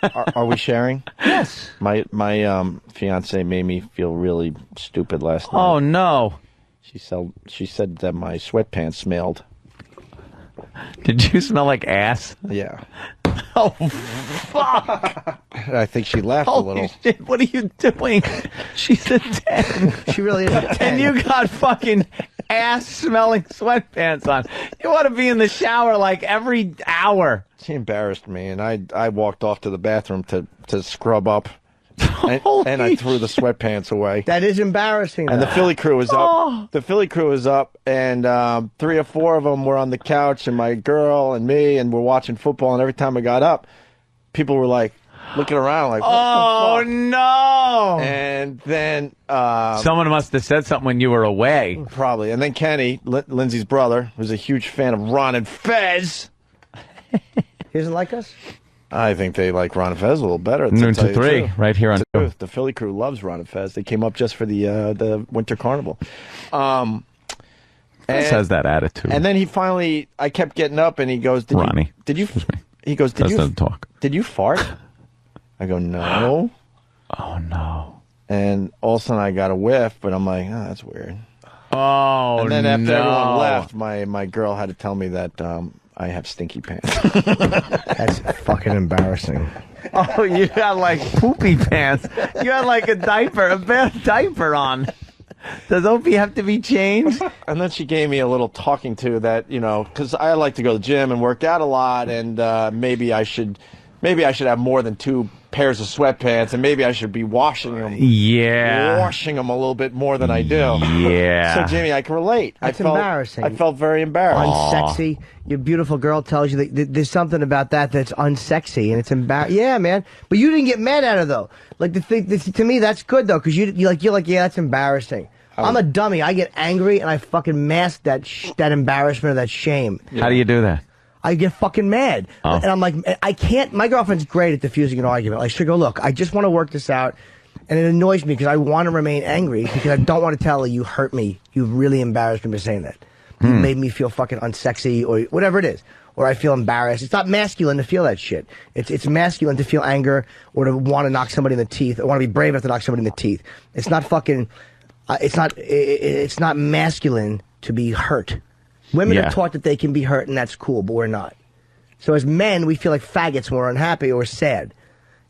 Are we sharing? Yes. My fiance made me feel really stupid last night. Oh no. She said that my sweatpants smelled. Did you smell like ass? Yeah. Oh fuck! I think she laughed a little. Shit, what are you doing? She's a 10. She really is a 10. And you got fucking ass-smelling sweatpants on. You want to be in the shower like every hour. She embarrassed me, and I walked off to the bathroom to scrub up, and I threw the sweatpants away. That is embarrassing. And the Philly crew was up. The Philly crew was up, and 3 or 4 of them were on the couch, and my girl and me, and we're watching football. And every time I got up, people were like looking around, like, "What the fuck?" No! And then Someone must have said something when you were away. Probably. And then Kenny, Lindsay's brother, was a huge fan of Ron and Fez. He doesn't like us? I think they like Ron and Fez a little better. Noon to 3, right here on. The Philly crew loves Ron and Fez. They came up just for the Winter Carnival. Fez has that attitude. And then I kept getting up, and he goes, Ronnie. He goes, doesn't talk. Did you fart? I go, no. Oh no. And all of a sudden I got a whiff, but I'm like, oh, that's weird. Oh, and then after no. everyone left, my girl had to tell me that I have stinky pants. That's fucking embarrassing. Oh, you got like poopy pants. You had like a bad diaper on. Does Opie have to be changed? And then she gave me a little talking to that, because I like to go to the gym and work out a lot, and maybe I should have more than 2 pairs of sweatpants, and maybe I should be washing them. Yeah. Washing them a little bit more than I do. Yeah. So, Jimmy, I can relate. That's embarrassing. I felt very embarrassed. Unsexy. Your beautiful girl tells you that there's something about that's unsexy, and it's embarrassing. Yeah, man. But you didn't get mad at her, though. Like, to me, that's good, though, because you're like, yeah, that's embarrassing. I'm a dummy. I get angry, and I fucking mask that embarrassment or that shame. How do you do that? I get fucking mad. Oh. And I'm like, I can't. My girlfriend's great at diffusing an argument. Like, she'll go, look, I just want to work this out. And it annoys me because I want to remain angry because I don't want to tell her you hurt me. You really embarrassed me by saying that. You made me feel fucking unsexy or whatever it is. Or I feel embarrassed. It's not masculine to feel that shit. It's masculine to feel anger or to want to knock somebody in the teeth or want to be brave enough to knock somebody in the teeth. It's not fucking, it's not masculine to be hurt. Women are taught that they can be hurt, and that's cool, but we're not. So as men, we feel like faggots when we're unhappy or sad.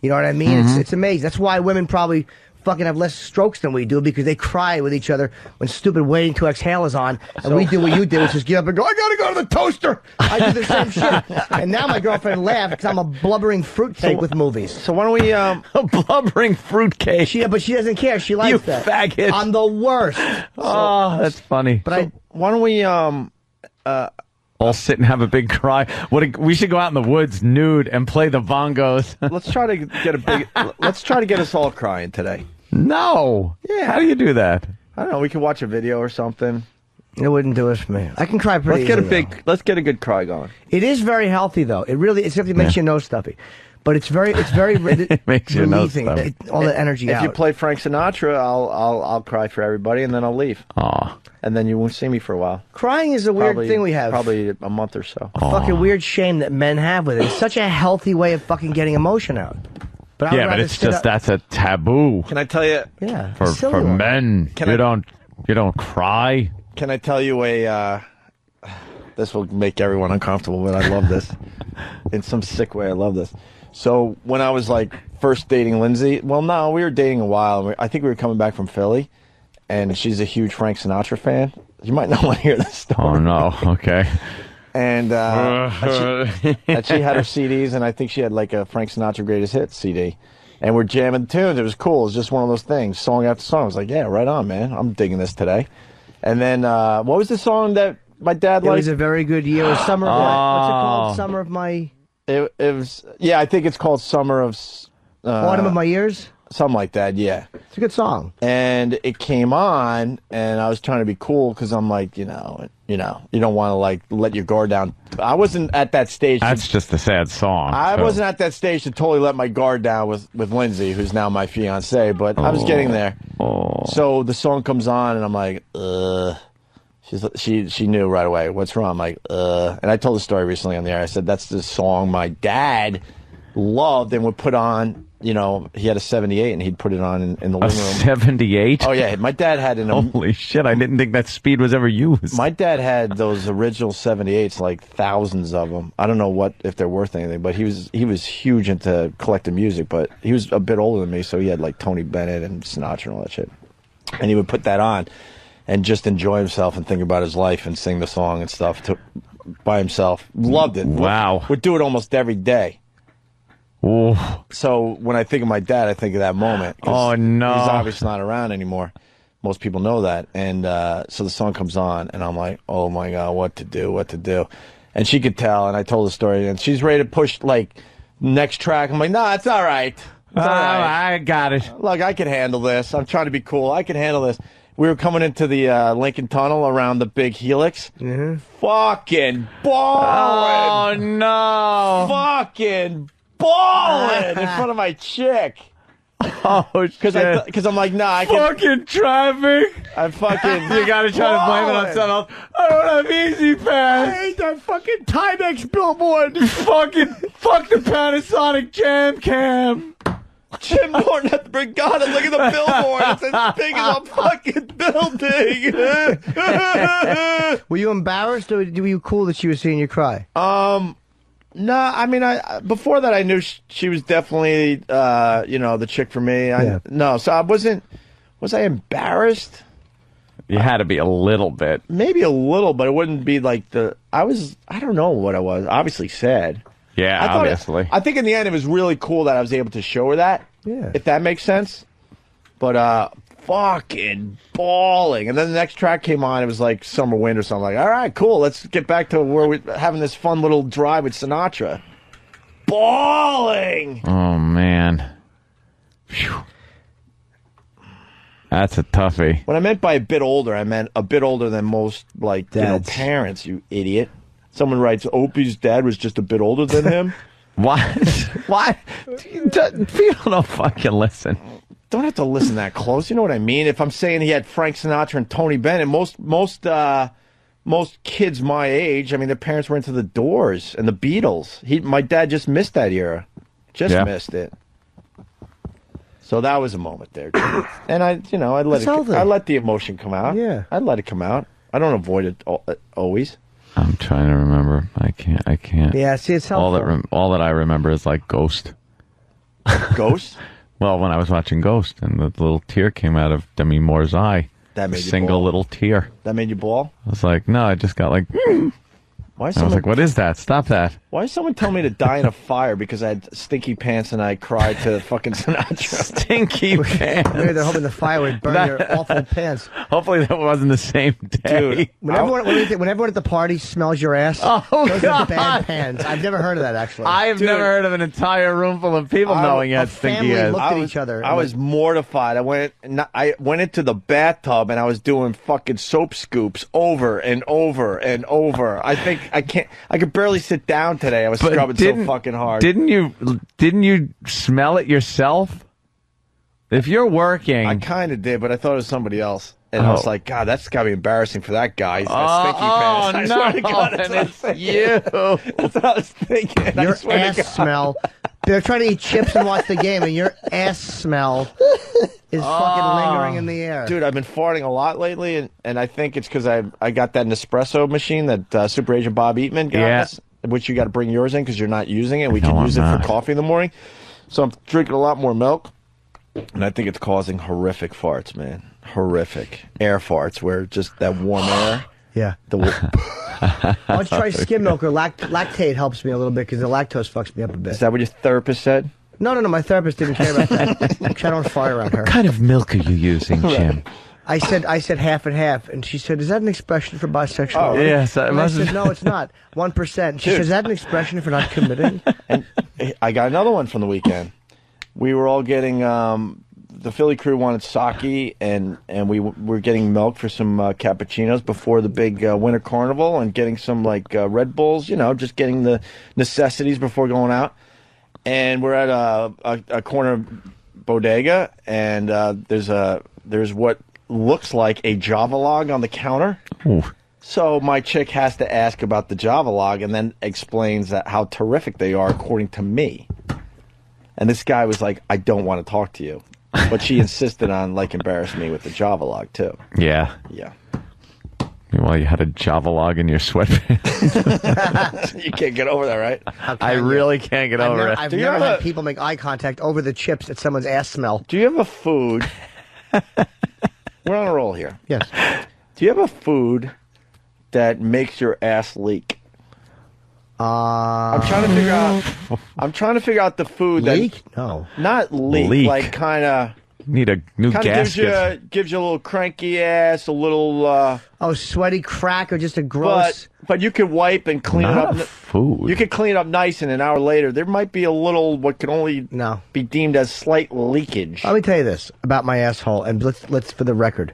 You know what I mean? It's amazing. That's why women probably fucking have less strokes than we do, because they cry with each other when stupid waiting to exhale is on, and we do what you did, which is get up and go, I gotta go to the toaster! I do the same shit. And now my girlfriend laughs because I'm a blubbering fruitcake with movies. So why don't we, A blubbering fruitcake. But she doesn't care. She likes You that. faggot. I'm the worst. Oh, that's funny. But why don't we, all sit and have a big cry. We should go out in the woods nude and play the bongos. let's try to get us all crying today. No. Yeah. How do you do that? I don't know. We could watch a video or something. it wouldn't do it for me. I can cry pretty easily, though. Let's get a good cry going. It is very healthy, though. It really, it makes your nose stuffy. But it's very it makes your nose stuffy. All the energy out. If you play Frank Sinatra, I'll cry for everybody, and then I'll leave. Aw. And then you won't see me for a while. Crying is a weird thing we have. Probably a month or so. A fucking weird shame that men have with it. It's such a healthy way of fucking getting emotion out. But But it's just that's a taboo. Can I tell you? Yeah. For men. You don't cry. Can I tell you this will make everyone uncomfortable, but I love this. In some sick way, I love this. So when I was like first dating Lindsay, well, no, we were dating a while. I think we were coming back from Philly, and she's a huge Frank Sinatra fan. You might not want to hear this story. Oh no, okay. And she had her CDs, and I think she had like a Frank Sinatra Greatest Hits CD. And we're jamming tunes. It was cool. It was just one of those things, song after song. I was like, yeah, right on, man. I'm digging this today. And then what was the song that my dad liked? It was a very good year. It was Summer of what's it called? Summer of my... It was, yeah, I think it's called Summer of... Autumn of My Years? Something like that, yeah. It's a good song. And it came on, and I was trying to be cool because I'm like, you don't want to like let your guard down. I wasn't at that stage. That's just a sad song. I wasn't at that stage to totally let my guard down with Lindsay, who's now my fiance, but I was getting there. Oh. So the song comes on, and I'm like, She knew right away. What's wrong? I'm like, And I told the story recently on the air. I said, that's the song my dad loved and would put on. You know, he had a 78, and he'd put it on in the living room. 78? Oh, yeah. My dad had an... Holy shit, I didn't think that speed was ever used. My dad had those original 78s, like thousands of them. I don't know if they're worth anything, but he was huge into collecting music, but he was a bit older than me, so he had like Tony Bennett and Sinatra and all that shit. And he would put that on and just enjoy himself and think about his life and sing the song and stuff by himself. Loved it. Wow. Would do it almost every day. Ooh. So when I think of my dad, I think of that moment. Oh, no. He's obviously not around anymore. Most people know that. And so the song comes on, and I'm like, oh, my God, what to do. And she could tell, and I told the story, and she's ready to push, like, next track. I'm like, nah, it's all right. It's all right. I got it. Look, I can handle this. I'm trying to be cool. I can handle this. We were coming into the Lincoln Tunnel around the big helix. Mm-hmm. Fucking balling. Oh, no. Fucking balling in front of my chick. Oh, shit. Because I'm like, nah, I can. Fucking traffic. I fucking. You gotta try to blame it on something else. I don't have easy I pass. hate that fucking Timex billboard. Fuck the Panasonic Jam Cam. Jim Norton at the Brigada. Look at the billboard. It's as big as a fucking building. Were you embarrassed, or were you cool that she was seeing you cry? No, I mean, before that, I knew she was definitely, the chick for me. No, so I wasn't. Was I embarrassed? You had to be a little bit. Maybe a little, but it wouldn't be like I don't know what I was. Obviously sad. Yeah, obviously. I think in the end it was really cool that I was able to show her that. Yeah. If that makes sense. But fucking bawling. And then the next track came on. It was like Summer Wind or something. Like, all right, cool. Let's get back to where we're having this fun little drive with Sinatra. Bawling. Oh, man. Phew. That's a toughie. What I meant by a bit older, I meant a bit older than most, like, parents, you idiot. Someone writes, Opie's dad was just a bit older than him. What? What? People don't fucking listen. Don't have to listen that close. You know what I mean? If I'm saying he had Frank Sinatra and Tony Bennett, most kids my age, I mean, their parents were into the Doors and the Beatles. My dad just missed that era. Missed it. So that was a moment there. And I let the emotion come out. Yeah. I'd let it come out. I don't avoid it always. I'm trying to remember. I can't. Yeah, see, it's helpful. All that I remember is like Ghost. Ghost? Well, when I was watching Ghost, and the little tear came out of Demi Moore's eye. That made you single bawl? Little tear. That made you bawl? I was like, no, I just got like. Why I was like, what is that? Stop that. Why did someone tell me to die in a fire because I had stinky pants and I cried to fucking Sinatra? Stinky pants. Maybe they're hoping the fire would burn your awful pants. Hopefully that wasn't the same day. Dude. When everyone at the party smells your ass, Oh, those are the bad pants. I've never heard of that, actually. I have never heard of an entire room full of people knowing you had a stinky family ass. looked at each other. I was mortified. I went into the bathtub and I was doing fucking soap scoops over and over and over. I could barely sit down today. I was scrubbing so fucking hard. Didn't you smell it yourself? If you're working, I kind of did, but I thought it was somebody else. And I was like, God, that's got to be embarrassing for that guy. He's got stinky pants. I swear to God, that's what I was thinking. That's what I was thinking. Your ass smell. They're trying to eat chips and watch the game, and your ass smell is fucking lingering in the air. Dude, I've been farting a lot lately, and I think it's because I got that Nespresso machine that Super Agent Bob Eatman got us, which you got to bring yours in because you're not using it. We can use it for coffee in the morning. So I'm drinking a lot more milk, and I think it's causing horrific farts, man. Horrific. Air farts, where just that warm air. Yeah. Why don't you try skim milk or lactate helps me a little bit because the lactose fucks me up a bit. Is that what your therapist said? No. My therapist didn't care about that. I don't fart around her. what kind of milk are you using, Jim? I said half and half, and she said, "Is that an expression for bisexuality?" Oh, yes. I said, "No, it's not. 1%." She said, "Is that an expression for not committing?" And I got another one from the weekend. We were all getting the Philly crew wanted sake, and we were getting milk for some cappuccinos before the big winter carnival, and getting some like Red Bulls, just getting the necessities before going out. And we're at a corner bodega, and there's what looks like a Java log on the counter. Ooh. So my chick has to ask about the Java log, and then explains how terrific they are according to me. And this guy was like, I don't want to talk to you. But she insisted on, like, embarrassing me with the Java log, too. Yeah. Yeah. Well, you had a Java log in your sweatpants. You can't get over that, right? I really can't get over it. I've never had people make eye contact over the chips at someone's ass smell. Do you have a food? We're on a roll here. Yes. Do you have a food that makes your ass leak? I'm trying to figure out the food Leak? No. not leak. Like kind of Need a new gasket. gives you a little cranky ass, a little Sweaty crack or just a gross. but you could wipe and clean Not it a up. food. You could clean it up nice, and an hour later there might be a little what can only be deemed as slight leakage. Let me tell you this about my asshole, and let's for the record,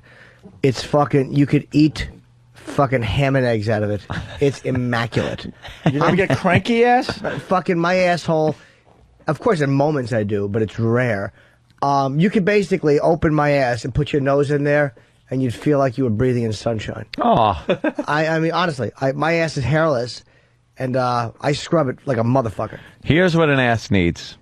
it's fucking. You could eat fucking ham and eggs out of it. It's immaculate. You never get cranky ass? Fucking my asshole. Of course, in moments I do, but it's rare. You could basically open my ass and put your nose in there, and you'd feel like you were breathing in sunshine. Oh. I mean, honestly, my ass is hairless, and I scrub it like a motherfucker. Here's what an ass needs.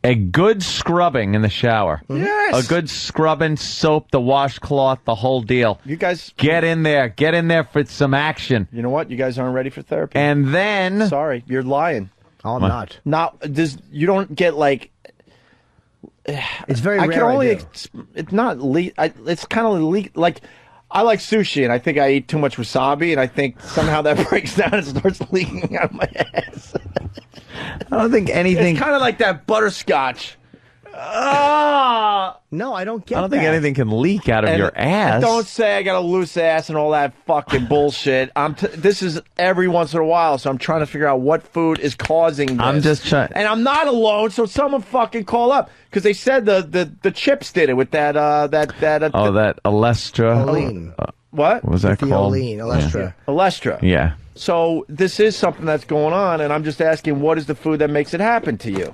A good scrubbing in the shower. Yes. A good scrubbing, soap, the washcloth, the whole deal. You guys Get in there. Get in there for some action. You know what? You guys aren't ready for therapy. And then... Sorry, you're lying. Oh, I'm not. You don't get like. It's very rare. I can only. It's not leak. It's kind of leak. Like, I like sushi, and I think I eat too much wasabi, and I think somehow that breaks down and starts leaking out of my ass. I don't think anything... It's kind of like that butterscotch. No, I don't get I don't think anything can leak out of your ass. Don't say I got a loose ass and all that fucking bullshit. This is every once in a while, so I'm trying to figure out what food is causing this. I'm just trying... And I'm not alone, so someone fucking call up. Because they said the chips did it with that that Alestra. Olean. What was that called? Olean, Alestra. Yeah. Alestra. Yeah. So this is something that's going on, and I'm just asking, what is the food that makes it happen to you?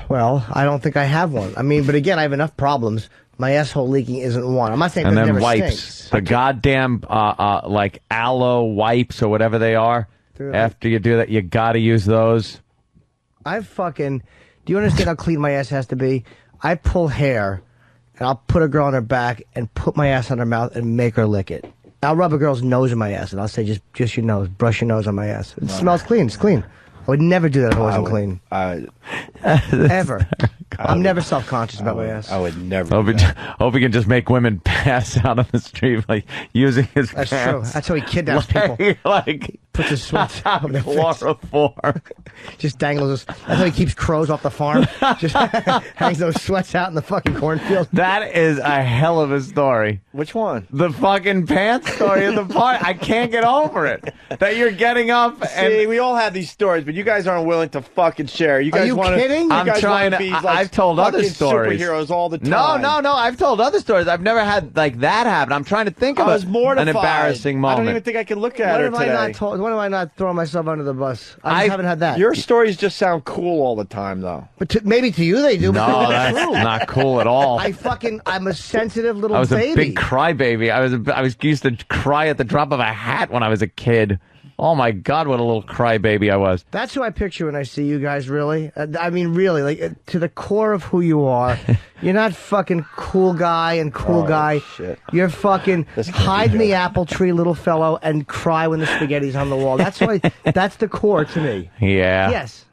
Well, I don't think I have one. I mean, but again, I have enough problems. My asshole leaking isn't one. I'm not saying and that then never wipes. stinks. The goddamn like aloe wipes or whatever they are. Dude, after you do that, you gotta use those. Do you understand how clean my ass has to be? I pull hair, and I'll put a girl on her back and put my ass on her mouth and make her lick it. I'll rub a girl's nose in my ass, and I'll say, just your nose. Brush your nose on my ass. It smells clean. It's clean. I would never do that if it wasn't clean. Ever. I'm never self-conscious about my ass. I would never. Hope he can just make women pass out on the street, like using his That's pants. true. That's how he kidnaps people. Like puts his sweats on their face. chloroform. Just dangles us. That's how he keeps crows off the farm. Just hangs those sweats out in the fucking cornfield. That is a hell of a story. Which one? The fucking pants story of the part. I can't get over it. That you're getting up and... See, we all have these stories, but you guys aren't willing to fucking share. You guys want kidding? I'm trying to... Be like I've told other stories. Superheroes all the time. No. I've told other stories. I've never had like that happen. I'm trying to think of an embarrassing moment. I don't even think I can look at her today. When am I not throwing myself under the bus? I haven't had that. Your stories just sound cool all the time, though. But maybe to you they do. No, but that's true. not cool at all. I'm a sensitive little baby. I was a big crybaby. I was used to cry at the drop of a hat when I was a kid. Oh my God, what a little crybaby I was. That's who I picture when I see you guys, really. I mean, really, like, to the core of who you are. You're not fucking cool guy and cool guy. Shit. You're fucking hide in the apple tree, little fellow, and cry when the spaghetti's on the wall. That's the core to me. Yeah. Yes.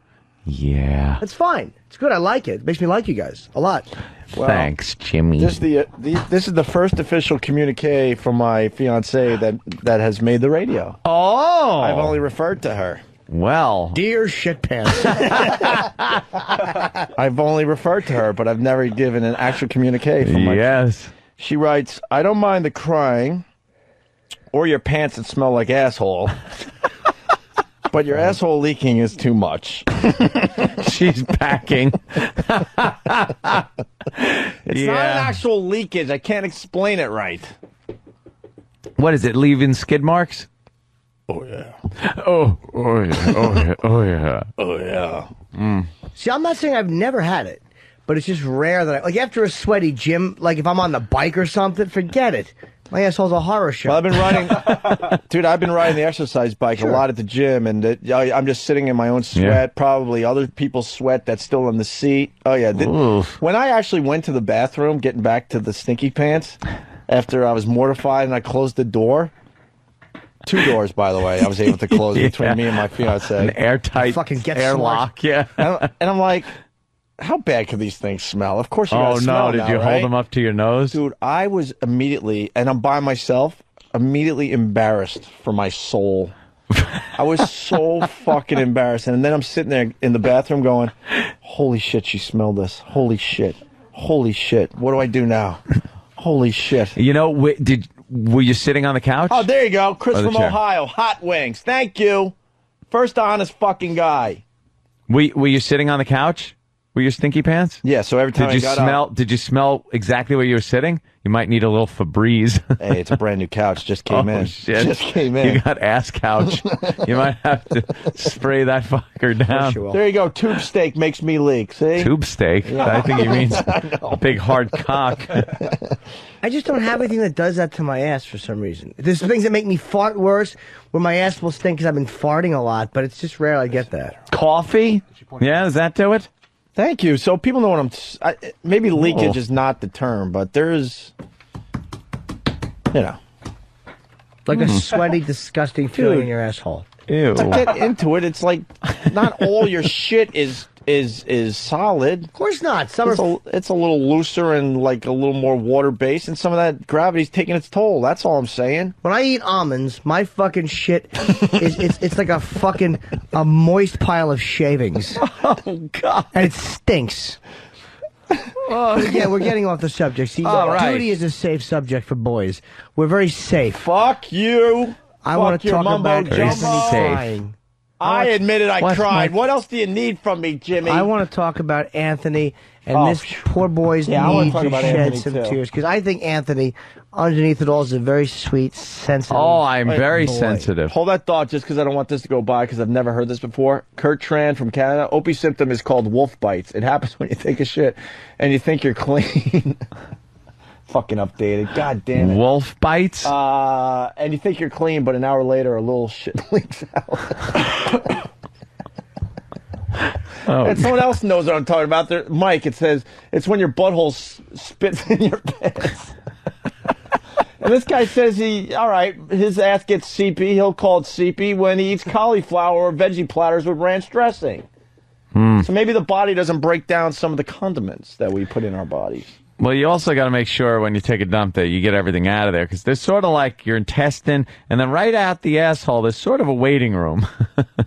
Yeah. It's fine. It's good. I like it. It makes me like you guys a lot. Well, thanks, Jimmy. This is the first official communique from my fiancée that has made the radio. Oh. I've only referred to her. Well. Dear shitpants. I've only referred to her, but I've never given an actual communique from my... Yes. She writes, I don't mind the crying or your pants that smell like asshole. But your asshole leaking is too much. She's packing. It's not an actual leakage. I can't explain it right. What is it, leaving skid marks? Oh, yeah. Oh yeah. Oh yeah. Oh yeah. Oh, yeah. Mm. See, I'm not saying I've never had it, but it's just rare that like after a sweaty gym, like if I'm on the bike or something, forget it. My asshole's a horror show. Well, I've been riding, dude. I've been riding the exercise bike a lot at the gym, and I'm just sitting in my own sweat. Probably other people's sweat that's still in the seat. Oh yeah. When I actually went to the bathroom, getting back to the stinky pants, after I was mortified and I closed the door. 2 doors, by the way, I was able to close between me and my fiance. An airtight airlock. Yeah. And I'm like, how bad could these things smell? Of course you gotta smell. Oh no! Did you hold them up to your nose, dude? I was immediately, and I'm by myself, immediately embarrassed for my soul. I was so fucking embarrassed, and then I'm sitting there in the bathroom going, "Holy shit, she smelled this! Holy shit! Holy shit! What do I do now? Holy shit!" You know, were you sitting on the couch? Oh, there you go, Chris from Ohio, hot wings. Thank you, first honest fucking guy. Were you sitting on the couch? Were your stinky pants? Yeah, so every time did you smell exactly where you were sitting? You might need a little Febreze. Hey, it's a brand new couch. Just came in. Shit. Just came in. You got ass couch. You might have to spray that fucker down. There you go. Tube steak makes me leak. See? Tube steak? Yeah. I think he means a big hard cock. I just don't have anything that does that to my ass for some reason. There's things that make me fart worse, where my ass will stink because I've been farting a lot, but it's just rare I get that. Coffee? Yeah, does that do it? Thank you. So people know what maybe leakage is not the term, but there's, like a sweaty, disgusting feeling in your asshole. Ew. To get into it, it's like not all your shit is solid. Of course not. It's a little looser and like a little more water based, and some of that gravity's taking its toll. That's all I'm saying. When I eat almonds, my fucking shit it's like a moist pile of shavings. Oh God! And it stinks. Oh yeah, we're getting off the subject. See, duty is a safe subject for boys. We're very safe. Fuck you. I want to talk about safe. I admitted I cried. What else do you need from me, Jimmy? I want to talk about Anthony and this poor boy's need to shed some tears. Because I think Anthony, underneath it all, is a very sweet, sensitive I'm very sensitive. Hold that thought just because I don't want this to go by because I've never heard this before. Kurt Tran from Canada. Opie symptom is called wolf bites. It happens when you take a shit and you think you're clean. Fucking updated. God damn it. Wolf bites? And you think you're clean, but an hour later, a little shit leaks out. And someone else knows what I'm talking about. Mike, it says, it's when your butthole spits in your pants. And this guy says his ass gets seepy. He'll call it seepy when he eats cauliflower or veggie platters with ranch dressing. So maybe the body doesn't break down some of the condiments that we put in our bodies. Well, you also got to make sure when you take a dump that you get everything out of there, because there's sort of like your intestine, and then right out the asshole, there's sort of a waiting room.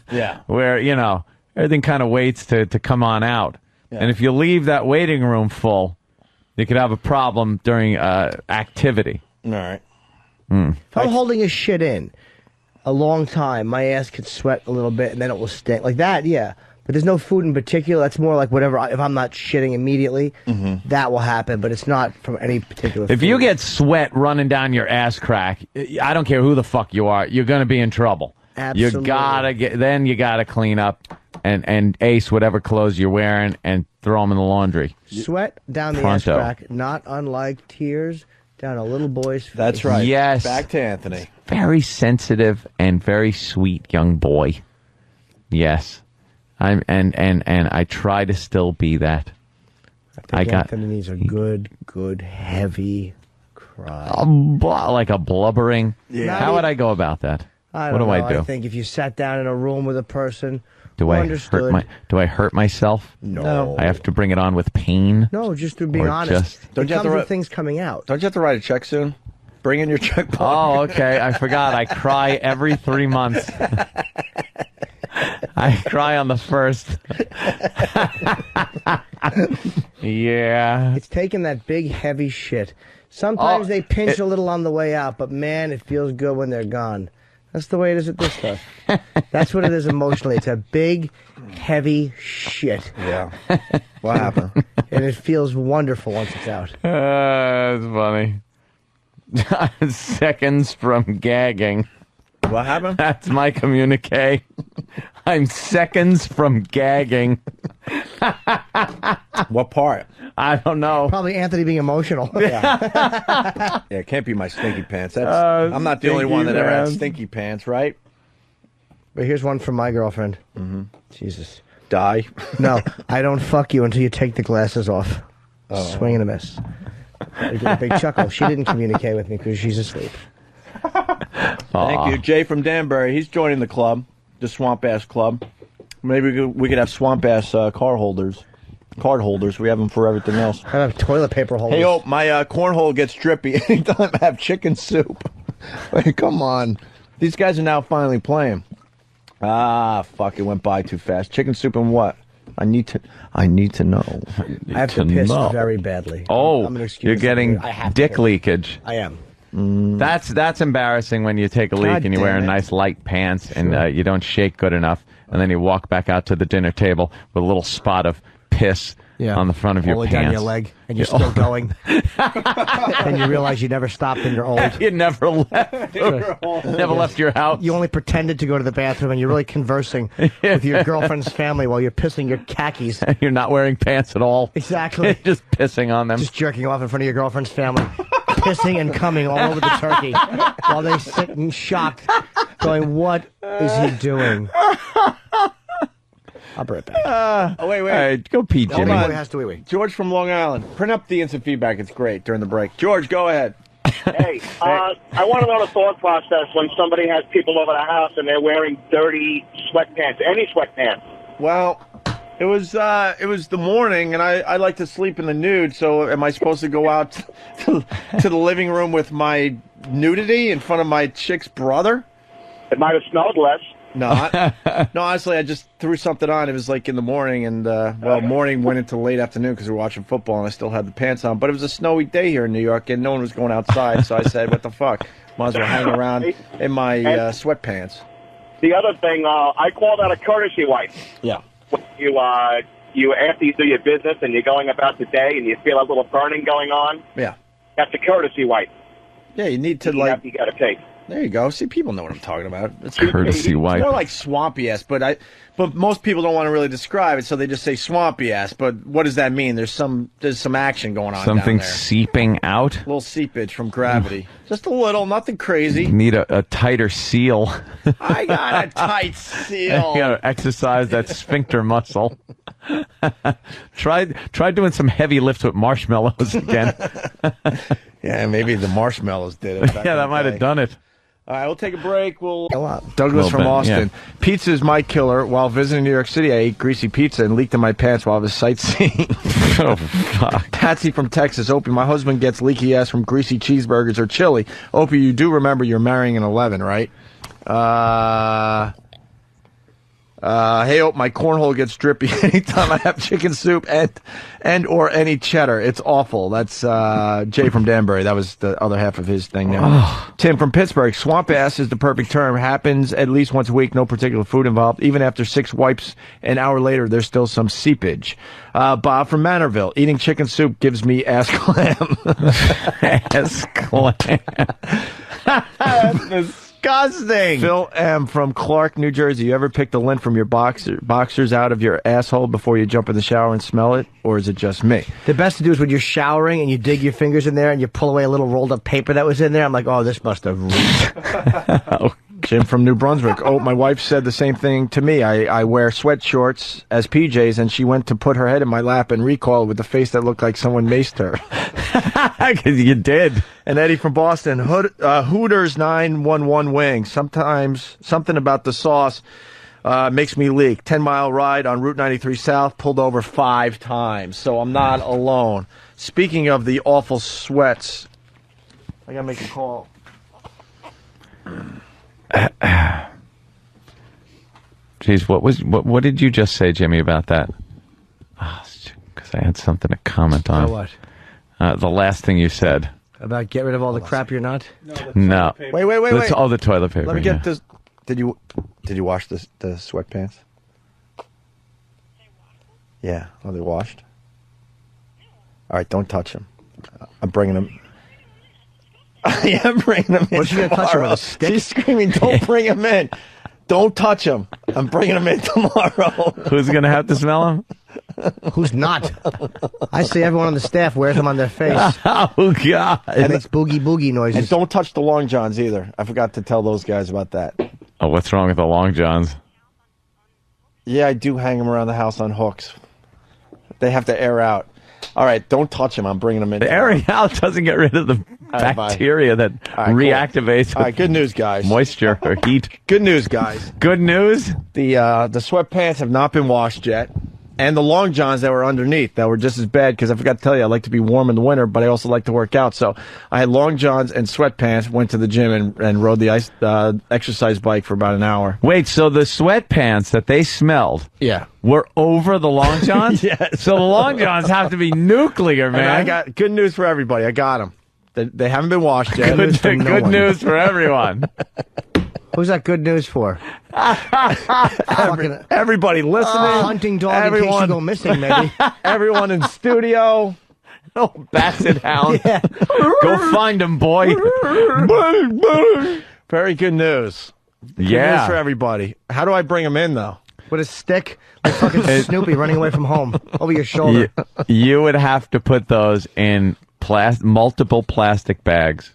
Yeah. Where, everything kind of waits to come on out. Yeah. And if you leave that waiting room full, you could have a problem during activity. All right. If I'm holding a shit in a long time, my ass could sweat a little bit, and then it will stink. Like that, yeah. But there's no food in particular. That's more like whatever. If I'm not shitting immediately, that will happen. But it's not from any particular food. If you get sweat running down your ass crack, I don't care who the fuck you are, you're going to be in trouble. Absolutely. You gotta clean up and ace whatever clothes you're wearing and throw them in the laundry. Sweat down the ass crack, not unlike tears down a little boy's face. That's right. Yes. Back to Anthony. Very sensitive and very sweet young boy. Yes. And I try to still be that. I think Anthony needs a good, heavy cry. Like a blubbering. Yeah. How would I go about that? What do I do? I think if you sat down in a room with a person do I hurt myself? No. I have to bring it on with pain? No, just to be honest. Don't you have to things coming out. Don't you have to write a check soon? Bring in your checkbook. Oh, okay. I forgot. I cry every 3 months. I cry on the 1st. Yeah. It's taking that big, heavy shit. Sometimes they pinch a little on the way out, but man, it feels good when they're gone. That's the way it is with this stuff. That's what it is emotionally. It's a big, heavy shit. Yeah. What happened? And it feels wonderful once it's out. That's funny. Seconds from gagging. What happened? That's my communique. I'm seconds from gagging. What part? I don't know. Probably Anthony being emotional. Yeah, it can't be my stinky pants. That's, I'm not the only one that ever had stinky pants, right? But here's one from my girlfriend. Jesus. Die. No, I don't fuck you until you take the glasses off. Swing and a miss. I get a big chuckle. She didn't communicate with me because she's asleep. Thank you. Jay from Danbury. He's joining the club, the Swamp Ass Club. Maybe we could have Swamp Ass card holders. We have them for everything else. I have toilet paper holders. Hey, my cornhole gets drippy anytime I have chicken soup. Wait, come on. These guys are now finally playing. Fuck, it went by too fast. Chicken soup and what? I need to know. I have to piss very badly. Oh, you're getting dick leakage. I am. That's embarrassing when you take a leak and you're wearing nice light pants and you don't shake good enough, and then you walk back out to the dinner table with a little spot of piss on the front of your pants. Down your leg, and you're still going. And you realize you never stopped and you're old. You never left. Never left your house. You only pretended to go to the bathroom, and you're really conversing with your girlfriend's family while you're pissing your khakis. You're not wearing pants at all. Exactly. Just pissing on them. Just jerking off in front of your girlfriend's family. Pissing and coming all over the turkey while they sit in shock, going, "What is he doing?" I'll be right back. Wait. All right, go pee, Jimmy. Has to wee. George from Long Island. Print up the instant feedback. It's great during the break. George, go ahead. Hey, I want to know the thought process when somebody has people over the house and they're wearing dirty sweatpants, any sweatpants. Well, it was the morning, and I like to sleep in the nude. So, am I supposed to go out to the living room with my nudity in front of my chick's brother? It might have smelled less. No, honestly, I just threw something on. It was like in the morning, and morning went into late afternoon because we were watching football, and I still had the pants on. But it was a snowy day here in New York, and no one was going outside. So I said, "What the fuck? Might as well hang around in my sweatpants." The other thing, I call that a courtesy wipe. Yeah. You after you do your business and you're going about the day and you feel a little burning going on. Yeah. That's a courtesy wipe. Yeah, you need to you got to take. There you go. See, people know what I'm talking about. It's courtesy wipe. It's more like swampy ass, but most people don't want to really describe it, so they just say swampy ass. But what does that mean? There's some action going on. Something down there. seeping out. A little seepage from gravity. Just a little, nothing crazy. You need a tighter seal. I got a tight seal. You got to exercise that sphincter muscle. Try doing some heavy lifts with marshmallows again. Yeah, maybe the marshmallows did it. Yeah, that might have done it. All right, we'll take a break. Douglas Little from bit, Austin. yeah. Pizza is my killer. While visiting New York City, I ate greasy pizza and leaked in my pants while I was sightseeing. Oh, fuck. Patsy from Texas. Opie, my husband gets leaky ass from greasy cheeseburgers or chili. Opie, you do remember you're marrying an 11, right? Hey, my cornhole gets drippy anytime I have chicken soup and or any cheddar. It's awful. That's Jay from Danbury. That was the other half of his thing there. Tim from Pittsburgh. Swamp ass is the perfect term. Happens at least once a week. No particular food involved. Even after 6 wipes, an hour later, there's still some seepage. Bob from Manorville. Eating chicken soup gives me ass clam. Ass clam. That's disgusting. Phil M. from Clark, New Jersey. You ever pick the lint from your boxers out of your asshole before you jump in the shower and smell it? Or is it just me? The best to do is when you're showering and you dig your fingers in there and you pull away a little rolled up paper that was in there. I'm like, oh, this must have reeked. Jim from New Brunswick. Oh, my wife said the same thing to me. I wear sweat shorts as PJs, and she went to put her head in my lap and recoiled with the face that looked like someone maced her. You did. And Eddie from Boston. Hooters 911 wings. Sometimes something about the sauce makes me leak. 10-mile ride on Route 93 South. Pulled over 5 times. So I'm not alone. Speaking of the awful sweats, I got to make a call. Jeez, what did you just say, Jimmy, about that? Because I had something to comment on. What? The last thing you said. About get rid of all the crap you're not? No. Wait. Oh, the toilet paper. Let me get this. Did you wash the sweatpants? Yeah. Are they washed? All right, don't touch them. I'm bringing them. I am bringing them in. What's she going to touch her with, a stick? She's screaming, don't bring them in. Don't touch them. I'm bringing them in tomorrow. Who's going to have to smell them? Who's not? I see everyone on the staff wears them on their face. Oh, God. It makes boogie noises. And don't touch the long johns either. I forgot to tell those guys about that. Oh, what's wrong with the long johns? Yeah, I do hang them around the house on hooks. They have to air out. All right, don't touch them. I'm bringing them in. The airing out doesn't get rid of the bacteria that reactivates. Cool. All right, good news, guys. Moisture or heat. Good news, guys. Good news? The sweatpants have not been washed yet. And the long johns that were underneath that were just as bad, because I forgot to tell you, I like to be warm in the winter, but I also like to work out. So I had long johns and sweatpants, went to the gym and rode the exercise bike for about an hour. Wait, so the sweatpants that they smelled were over the long johns? Yes. So the long johns have to be nuclear, man. And I got good news for everybody. I got them. They haven't been washed yet. Good news for everyone. Who's that good news for? Everybody listening. Hunting dog in case you go missing, maybe. Everyone in studio. Oh, basset hound. Yeah. Go find him, boy. Very good news. Good news for everybody. How do I bring them in, though? With a stick? Like fucking Snoopy running away from home. Over your shoulder. You would have to put those in multiple plastic bags.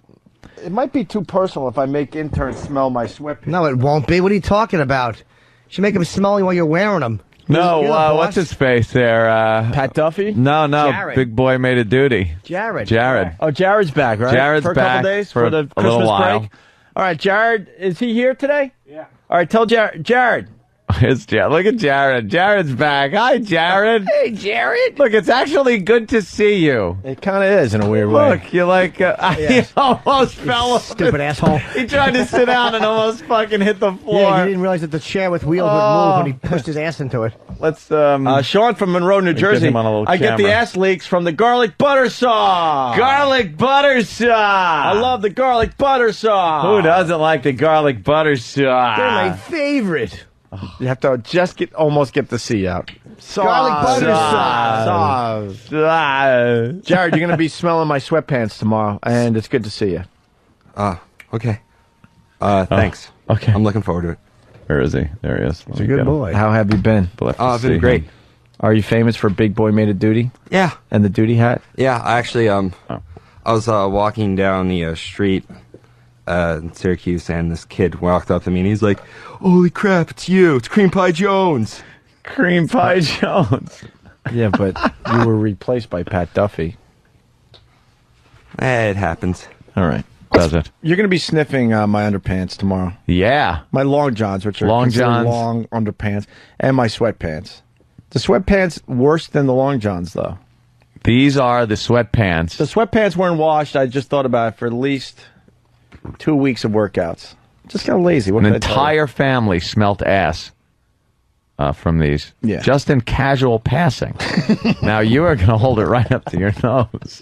It might be too personal if I make interns smell my sweatpants. No, it won't be. What are you talking about? You should make them smell you while you're wearing them. No, what's his face there? Pat Duffy? No, Jared. Big boy made a duty. Jared. Oh, Jared's back, right? Jared's for a back couple days for the a Christmas little while. break. All right, Jared, is he here today? Yeah. All right, tell Jared. It's Jared. Look at Jared. Jared's back. Hi, Jared. Hey, Jared. Look, it's actually good to see you. It kind of is in a weird way. Look, you're like, he almost fell off. Stupid asshole. He tried to sit down and almost fucking hit the floor. Yeah, he didn't realize that the chair with wheels would move when he pushed his ass into it. Let's, Sean from Monroe, New Jersey. I get the ass leaks from the garlic butter sauce. Garlic butter sauce. I love the garlic butter sauce. Who doesn't like the garlic butter sauce? They're my favorite. You have to almost get the C out. Garlic butter sauce. Jared, you're going to be smelling my sweatpants tomorrow, and it's good to see you. Okay. Thanks. Okay. I'm looking forward to it. Where is he? There he is. He's a good boy. How have you been? I've been great. Are you famous for Big Boy Made a Duty? Yeah. And the duty hat? Yeah, I actually, I was walking down the street in Syracuse, and this kid walked up to me, and he's like, "Holy crap, it's you. It's Cream Pie Jones." Cream Pie Jones. Yeah, but you were replaced by Pat Duffy. It happens. All right. Does it? You're going to be sniffing my underpants tomorrow. Yeah. My long johns, which are long underpants, and my sweatpants. The sweatpants worse than the long johns, though. These are the sweatpants. The sweatpants weren't washed. I just thought about it for at least 2 weeks of workouts. Just kind of lazy. An entire family smelt ass from these. Yeah. Just in casual passing. Now you are going to hold it right up to your nose.